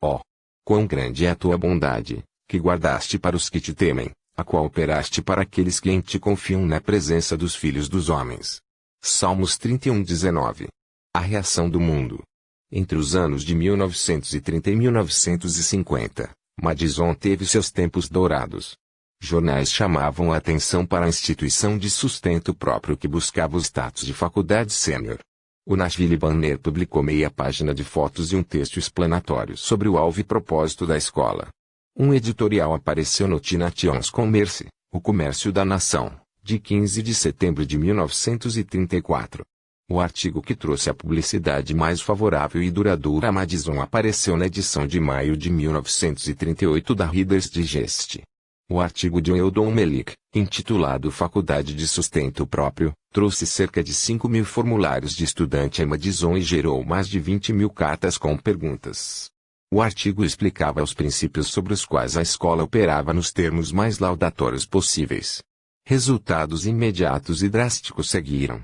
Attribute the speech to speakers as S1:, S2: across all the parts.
S1: Ó, quão grande é a tua bondade, que guardaste para os que te temem, a qual operaste para aqueles que em ti confiam na presença dos filhos dos homens. Salmos 31:19. A reação do mundo. Entre os anos de 1930 e 1950, Madison teve seus tempos dourados. Jornais chamavam a atenção para a instituição de sustento próprio que buscava o status de faculdade sênior. O Nashville Banner publicou meia página de fotos e um texto explanatório sobre o alvo e propósito da escola. Um editorial apareceu no Tination's Commerce, o comércio da nação, de 15 de setembro de 1934. O artigo que trouxe a publicidade mais favorável e duradoura a Madison apareceu na edição de maio de 1938 da Reader's Digest. O artigo de Eldon Melick, intitulado Faculdade de Sustento Próprio, trouxe cerca de 5.000 formulários de estudante a Madison e gerou mais de 20.000 cartas com perguntas. O artigo explicava os princípios sobre os quais a escola operava nos termos mais laudatórios possíveis. Resultados imediatos e drásticos seguiram.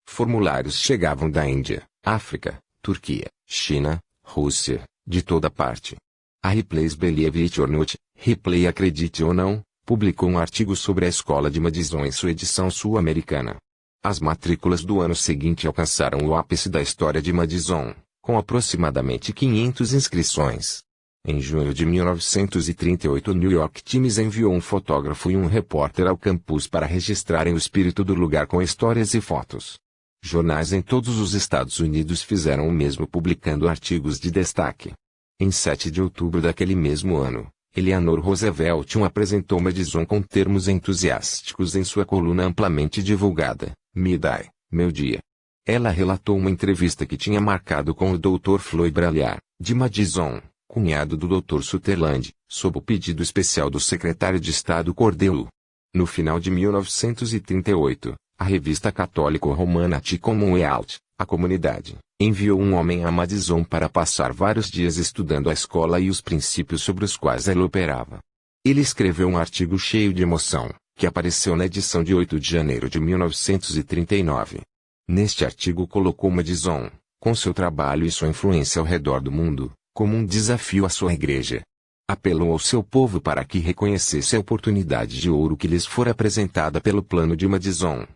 S1: Formulários chegavam da Índia, África, Turquia, China, Rússia, de toda parte. A Ripley's Believe It or Not, Ripley Acredite ou Não, publicou um artigo sobre a escola de Madison em sua edição sul-americana. As matrículas do ano seguinte alcançaram o ápice da história de Madison, com aproximadamente 500 inscrições. Em junho de 1938 o New York Times enviou um fotógrafo e um repórter ao campus para registrarem o espírito do lugar com histórias e fotos. Jornais em todos os Estados Unidos fizeram o mesmo publicando artigos de destaque. Em 7 de outubro daquele mesmo ano, Eleanor Roosevelt apresentou Madison com termos entusiásticos em sua coluna amplamente divulgada, Midday, Meu Dia. Ela relatou uma entrevista que tinha marcado com o Dr. Floyd Braillard, de Madison, cunhado do Dr. Sutherland, sob o pedido especial do secretário de Estado Cordell. No final de 1938, a revista católico-romana The Commonwealth, a comunidade, enviou um homem a Madison para passar vários dias estudando a escola e os princípios sobre os quais ela operava. Ele escreveu um artigo cheio de emoção, que apareceu na edição de 8 de janeiro de 1939. Neste artigo colocou Madison, com seu trabalho e sua influência ao redor do mundo, como um desafio à sua igreja. Apelou ao seu povo para que reconhecesse a oportunidade de ouro que lhes fora apresentada pelo plano de Madison.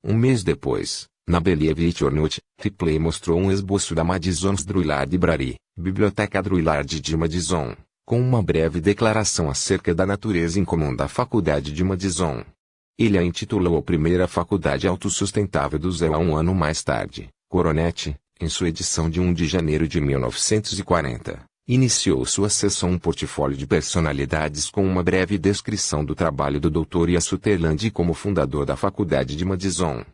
S1: Um mês depois, na Believe It or Not, Ripley mostrou um esboço da Madison's Drouillard Library, Biblioteca Drouillard de Madison, com uma breve declaração acerca da natureza incomum da faculdade de Madison. Ele a intitulou a primeira faculdade autossustentável do Zéu. Um ano mais tarde, Coronet, em sua edição de 1 de janeiro de 1940, iniciou sua seção um portfólio de personalidades com uma breve descrição do trabalho do Dr. Ian Sutherland como fundador da faculdade de Madison.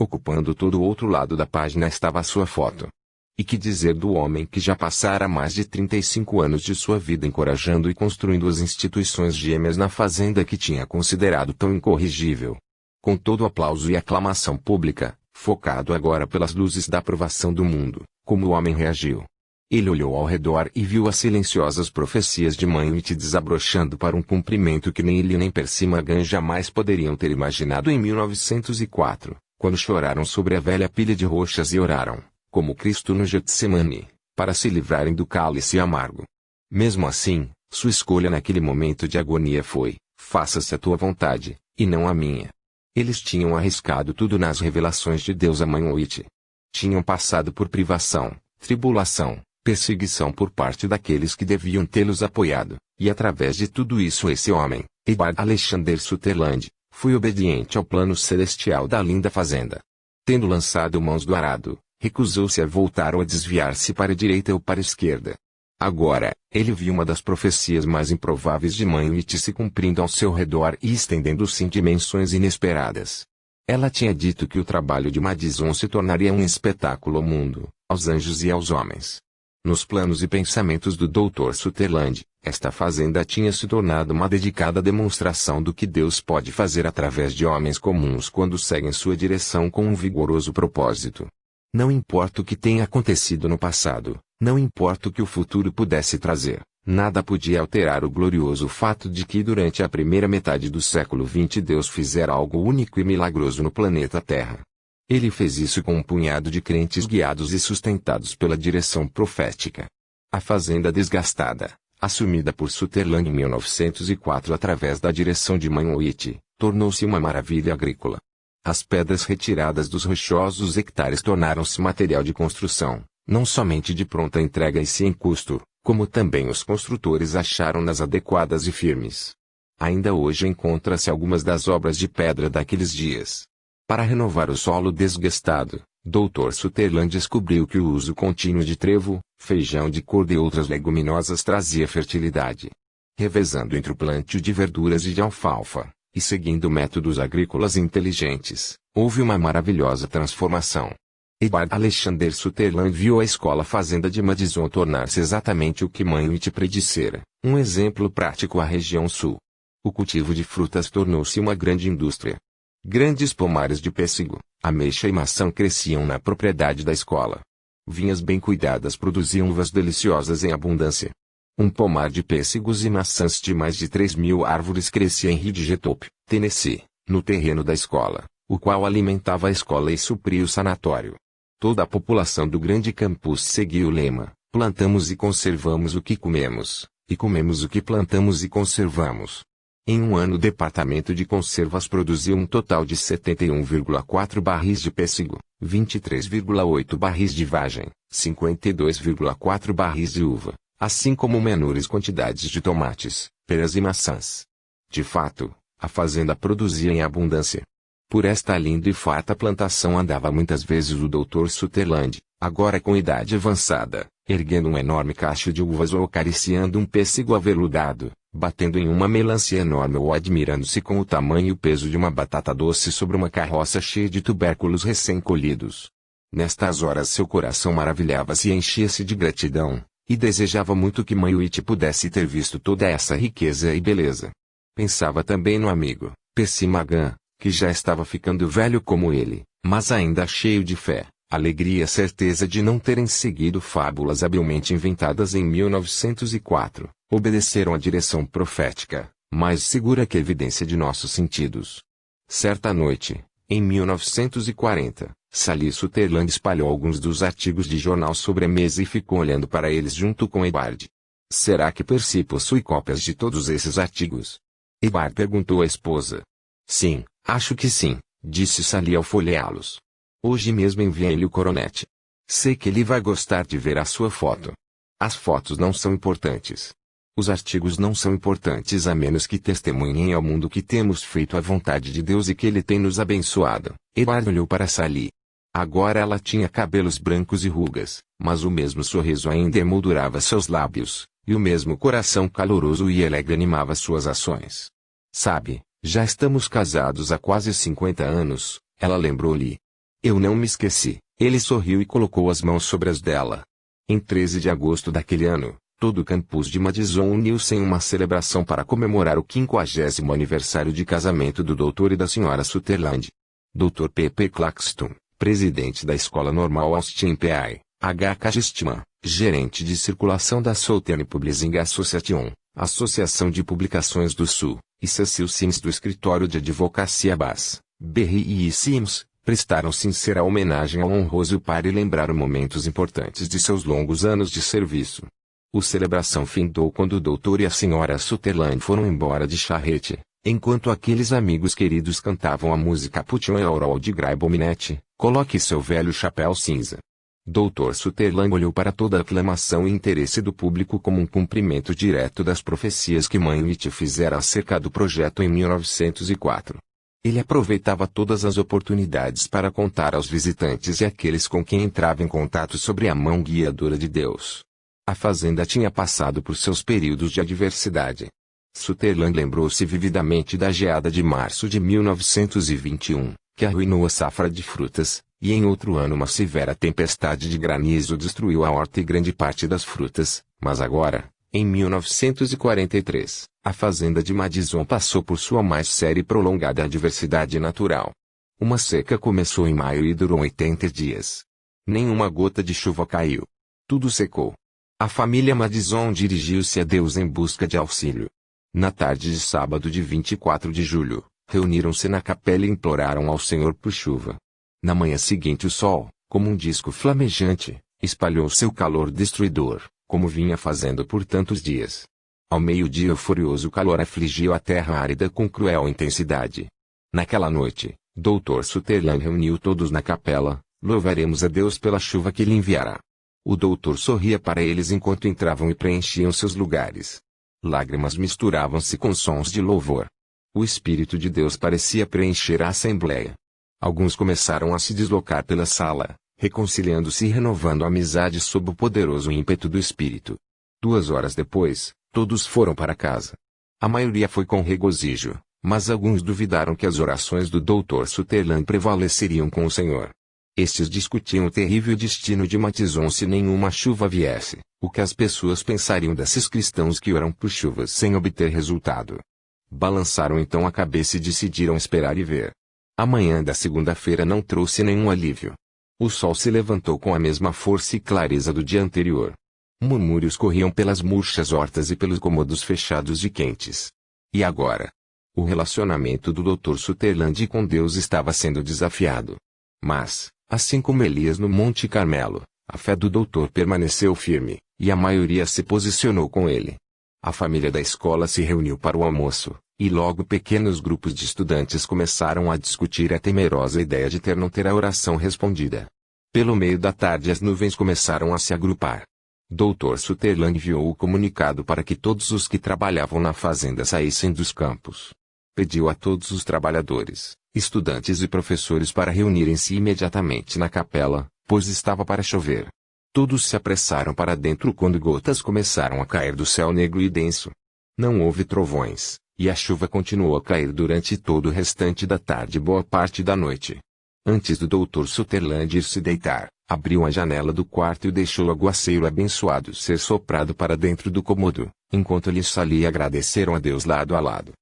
S1: Ocupando todo o outro lado da página estava a sua foto. E que dizer do homem que já passara mais de 35 anos de sua vida encorajando e construindo as instituições gêmeas na fazenda que tinha considerado tão incorrigível. Com todo o aplauso e aclamação pública, focado agora pelas luzes da aprovação do mundo, como o homem reagiu. Ele olhou ao redor e viu as silenciosas profecias de Manwitz desabrochando para um cumprimento que nem ele nem Percy Magan jamais poderiam ter imaginado em 1904, quando choraram sobre a velha pilha de rochas e oraram, como Cristo no Getsemane, para se livrarem do cálice amargo. Mesmo assim, sua escolha naquele momento de agonia foi: faça-se a tua vontade, e não a minha. Eles tinham arriscado tudo nas revelações de Deus a Manwitz. Tinham passado por privação, tribulação, perseguição por parte daqueles que deviam tê-los apoiado, e através de tudo isso esse homem, Edward Alexander Sutherland, foi obediente ao plano celestial da linda fazenda. Tendo lançado mãos do arado, recusou-se a voltar ou a desviar-se para a direita ou para a esquerda. Agora, ele viu uma das profecias mais improváveis de Manwitz se cumprindo ao seu redor e estendendo-se em dimensões inesperadas. Ela tinha dito que o trabalho de Madison se tornaria um espetáculo ao mundo, aos anjos e aos homens. Nos planos e pensamentos do Dr. Sutherland, esta fazenda tinha se tornado uma dedicada demonstração do que Deus pode fazer através de homens comuns quando seguem sua direção com um vigoroso propósito. Não importa o que tenha acontecido no passado, não importa o que o futuro pudesse trazer, nada podia alterar o glorioso fato de que durante a primeira metade do século XX Deus fizera algo único e milagroso no planeta Terra. Ele fez isso com um punhado de crentes guiados e sustentados pela direção profética. A fazenda desgastada, assumida por Sutherland em 1904 através da direção de Manwitch, tornou-se uma maravilha agrícola. As pedras retiradas dos rochosos hectares tornaram-se material de construção, não somente de pronta entrega e sem custo, como também os construtores acharam-nas adequadas e firmes. Ainda hoje encontra-se algumas das obras de pedra daqueles dias. Para renovar o solo desgastado, Dr. Sutherland descobriu que o uso contínuo de trevo, feijão de corda e outras leguminosas trazia fertilidade. Revezando entre o plantio de verduras e de alfalfa, e seguindo métodos agrícolas inteligentes, houve uma maravilhosa transformação. Edward Alexander Sutherland viu a escola fazenda de Madison tornar-se exatamente o que Manwitch predissera, um exemplo prático à região sul. O cultivo de frutas tornou-se uma grande indústria. Grandes pomares de pêssego, ameixa e maçã cresciam na propriedade da escola. Vinhas bem cuidadas produziam uvas deliciosas em abundância. Um pomar de pêssegos e maçãs de mais de 3.000 árvores crescia em Ridgetop, Tennessee, no terreno da escola, o qual alimentava a escola e supria o sanatório. Toda a população do grande campus seguia o lema: plantamos e conservamos o que comemos, e comemos o que plantamos e conservamos. Em um ano o departamento de conservas produziu um total de 71,4 barris de pêssego, 23,8 barris de vagem, 52,4 barris de uva, assim como menores quantidades de tomates, peras e maçãs. De fato, a fazenda produzia em abundância. Por esta linda e farta plantação andava muitas vezes o Dr. Sutherland, agora com idade avançada, erguendo um enorme cacho de uvas ou acariciando um pêssego aveludado, batendo em uma melancia enorme ou admirando-se com o tamanho e o peso de uma batata doce sobre uma carroça cheia de tubérculos recém-colhidos. Nestas horas seu coração maravilhava-se e enchia-se de gratidão, e desejava muito que Manwitch pudesse ter visto toda essa riqueza e beleza. Pensava também no amigo, Percy Magan, que já estava ficando velho como ele, mas ainda cheio de fé, alegria e a certeza de não terem seguido fábulas habilmente inventadas em 1904, obedeceram à direção profética, mais segura que a evidência de nossos sentidos. Certa noite, em 1940, Sally Sutherland espalhou alguns dos artigos de jornal sobre a mesa e ficou olhando para eles junto com Edward. Será que Percy possui cópias de todos esses artigos? Edward perguntou à esposa. Sim, acho que sim, disse Sally ao folheá-los. Hoje mesmo enviei-lhe o coronete. Sei que ele vai gostar de ver a sua foto. As fotos não são importantes. Os artigos não são importantes a menos que testemunhem ao mundo que temos feito a vontade de Deus e que Ele tem nos abençoado. Edward olhou para Sally. Agora ela tinha cabelos brancos e rugas, mas o mesmo sorriso ainda emoldurava seus lábios, e o mesmo coração caloroso e alegre animava suas ações. Sabe, já estamos casados há quase 50 anos, ela lembrou-lhe. Eu não me esqueci. Ele sorriu e colocou as mãos sobre as dela. Em 13 de agosto daquele ano, todo o campus de Madison uniu-se em uma celebração para comemorar o 50º aniversário de casamento do Dr. e da Sra. Sutherland. Dr. P. Claxton, presidente da Escola Normal Austin P.I., H.K. Gestman, gerente de circulação da Southern Publishing Association, Associação de Publicações do Sul, e Cecil Sims do Escritório de Advocacia Bass, Berry e Sims, prestaram sincera homenagem ao honroso par e lembraram momentos importantes de seus longos anos de serviço. A celebração findou quando o doutor e a senhora Sutherland foram embora de charrete, enquanto aqueles amigos queridos cantavam a música Put on your old grey bonnet, coloque seu velho chapéu cinza. Dr. Sutherland olhou para toda a aclamação e interesse do público como um cumprimento direto das profecias que Manwitch fizera acerca do projeto em 1904. Ele aproveitava todas as oportunidades para contar aos visitantes e àqueles com quem entrava em contato sobre a mão guiadora de Deus. A fazenda tinha passado por seus períodos de adversidade. Sutherland lembrou-se vividamente da geada de março de 1921, que arruinou a safra de frutas, e em outro ano uma severa tempestade de granizo destruiu a horta e grande parte das frutas, mas agora, em 1943, a fazenda de Madison passou por sua mais séria e prolongada adversidade natural. Uma seca começou em maio e durou 80 dias. Nenhuma gota de chuva caiu. Tudo secou. A família Madison dirigiu-se a Deus em busca de auxílio. Na tarde de sábado de 24 de julho, reuniram-se na capela e imploraram ao Senhor por chuva. Na manhã seguinte o sol, como um disco flamejante, espalhou seu calor destruidor, como vinha fazendo por tantos dias. Ao meio-dia o furioso calor afligiu a terra árida com cruel intensidade. Naquela noite, Dr. Sutherland reuniu todos na capela. Louvaremos a Deus pela chuva que ele enviará. O doutor sorria para eles enquanto entravam e preenchiam seus lugares. Lágrimas misturavam-se com sons de louvor. O Espírito de Deus parecia preencher a assembleia. Alguns começaram a se deslocar pela sala, reconciliando-se e renovando a amizade sob o poderoso ímpeto do Espírito. 2 horas depois, todos foram para casa. A maioria foi com regozijo, mas alguns duvidaram que as orações do Dr. Sutherland prevaleceriam com o Senhor. Estes discutiam o terrível destino de Matizon se nenhuma chuva viesse, o que as pessoas pensariam desses cristãos que oram por chuvas sem obter resultado. Balançaram então a cabeça e decidiram esperar e ver. A manhã da segunda-feira não trouxe nenhum alívio. O sol se levantou com a mesma força e clareza do dia anterior. Murmúrios corriam pelas murchas hortas e pelos cômodos fechados e quentes. E agora? O relacionamento do Dr. Sutherland com Deus estava sendo desafiado. Mas, assim como Elias no Monte Carmelo, a fé do doutor permaneceu firme, e a maioria se posicionou com ele. A família da escola se reuniu para o almoço, e logo pequenos grupos de estudantes começaram a discutir a temerosa ideia de não ter a oração respondida. Pelo meio da tarde as nuvens começaram a se agrupar. Dr. Sutherland enviou o comunicado para que todos os que trabalhavam na fazenda saíssem dos campos. Pediu a todos os trabalhadores, estudantes e professores para reunirem-se imediatamente na capela, pois estava para chover. Todos se apressaram para dentro quando gotas começaram a cair do céu negro e denso. Não houve trovões, e a chuva continuou a cair durante todo o restante da tarde e boa parte da noite. Antes do Dr. Sutherland ir se deitar, abriu a janela do quarto e deixou o aguaceiro abençoado ser soprado para dentro do cômodo, enquanto ele e Sally agradeceram a Deus lado a lado.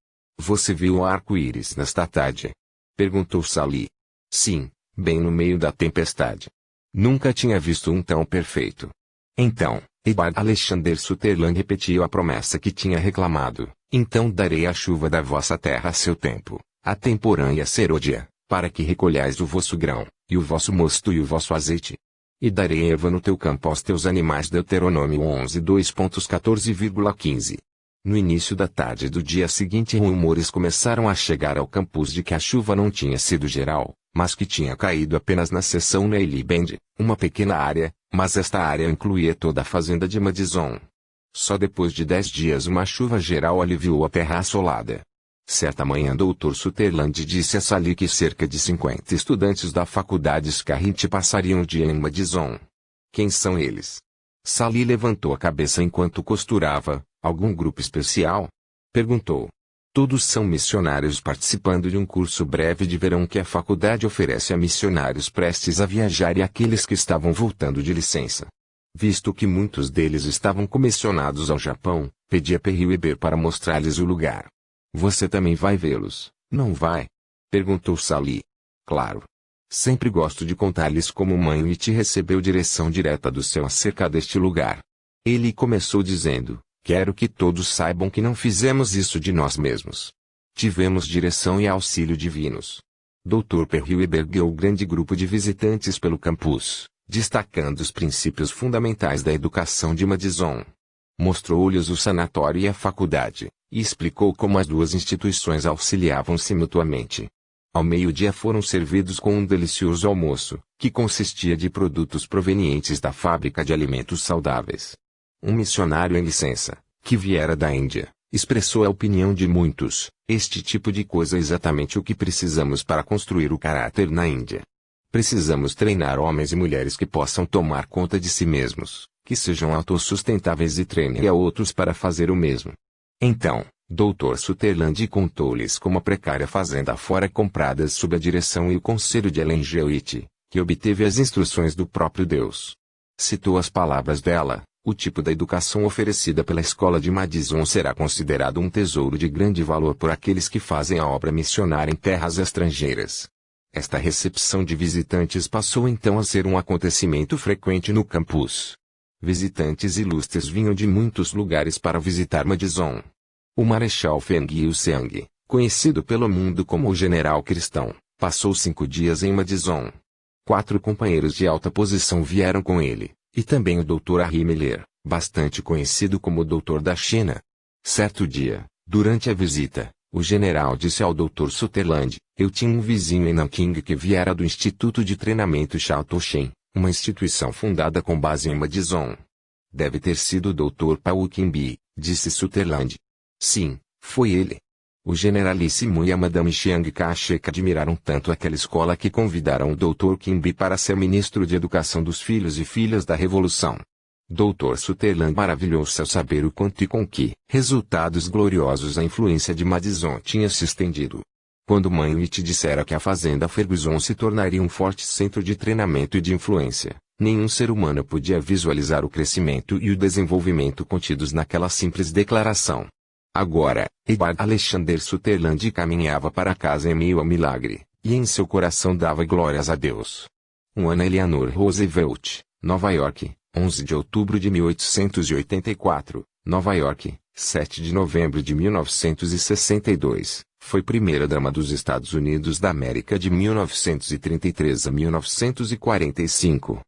S1: Você viu o arco-íris nesta tarde? Perguntou Sally. Sim, bem no meio da tempestade. Nunca tinha visto um tão perfeito. Então, Edward Alexander Sutherland repetiu a promessa que tinha reclamado. Então darei a chuva da vossa terra a seu tempo, a temporã e a serôdia, para que recolhais o vosso grão, e o vosso mosto e o vosso azeite. E darei erva no teu campo aos teus animais. Deuteronômio 11 2.14,15. No início da tarde do dia seguinte rumores começaram a chegar ao campus de que a chuva não tinha sido geral, mas que tinha caído apenas na seção Neely Bend, uma pequena área, mas esta área incluía toda a fazenda de Madison. Só depois de 10 dias uma chuva geral aliviou a terra assolada. Certa manhã Dr. Sutherland disse a Sally que cerca de 50 estudantes da faculdade Scarrit passariam o dia em Madison. Quem são eles? Sally levantou a cabeça enquanto costurava. Algum grupo especial? Perguntou. Todos são missionários participando de um curso breve de verão que a faculdade oferece a missionários prestes a viajar e àqueles que estavam voltando de licença. Visto que muitos deles estavam comissionados ao Japão, pedi a Perry Weber para mostrar-lhes o lugar. Você também vai vê-los, não vai? Perguntou Sally. Claro. Sempre gosto de contar-lhes como mãe Whit recebeu direção direta do céu acerca deste lugar. Ele começou dizendo: quero que todos saibam que não fizemos isso de nós mesmos. Tivemos direção e auxílio divinos. Dr. Perry Weber guiou o grande grupo de visitantes pelo campus, destacando os princípios fundamentais da educação de Madison. Mostrou-lhes o sanatório e a faculdade, e explicou como as duas instituições auxiliavam-se mutuamente. Ao meio-dia foram servidos com um delicioso almoço, que consistia de produtos provenientes da fábrica de alimentos saudáveis. Um missionário em licença, que viera da Índia, expressou a opinião de muitos: este tipo de coisa é exatamente o que precisamos para construir o caráter na Índia. Precisamos treinar homens e mulheres que possam tomar conta de si mesmos, que sejam autossustentáveis e treinem a outros para fazer o mesmo. Então, Dr. Sutherland contou-lhes como a precária fazenda fora comprada sob a direção e o conselho de Ellen G. Whit, que obteve as instruções do próprio Deus. Citou as palavras dela: o tipo da educação oferecida pela escola de Madison será considerado um tesouro de grande valor por aqueles que fazem a obra missionária em terras estrangeiras. Esta recepção de visitantes passou então a ser um acontecimento frequente no campus. Visitantes ilustres vinham de muitos lugares para visitar Madison. O Marechal Feng Yu-seung, conhecido pelo mundo como o General Cristão, passou 5 dias em Madison. 4 companheiros de alta posição vieram com ele, e também o Dr. Harry Miller, bastante conhecido como Doutor da China. Certo dia, durante a visita, o general disse ao Dr. Sutherland: eu tinha um vizinho em Nanking que viera do Instituto de Treinamento Xiaotoshen, uma instituição fundada com base em Madison. Deve ter sido o Dr. Paul Kimbi, disse Sutherland. Sim, foi ele. O generalíssimo e a Madame Chiang Kai-shek admiraram tanto aquela escola que convidaram o Dr. Kimbi para ser ministro de Educação dos filhos e filhas da Revolução. Dr. Sutherland maravilhou-se ao saber o quanto e com que resultados gloriosos a influência de Madison tinha se estendido. Quando mãe te dissera que a fazenda Ferguson se tornaria um forte centro de treinamento e de influência, nenhum ser humano podia visualizar o crescimento e o desenvolvimento contidos naquela simples declaração. Agora, Edward Alexander Sutherland caminhava para casa em meio ao milagre, e em seu coração dava glórias a Deus. Anna Eleanor Roosevelt, Nova York, 11 de outubro de 1884, Nova York, 7 de novembro de 1962, foi primeira-dama dos Estados Unidos da América de 1933 a 1945.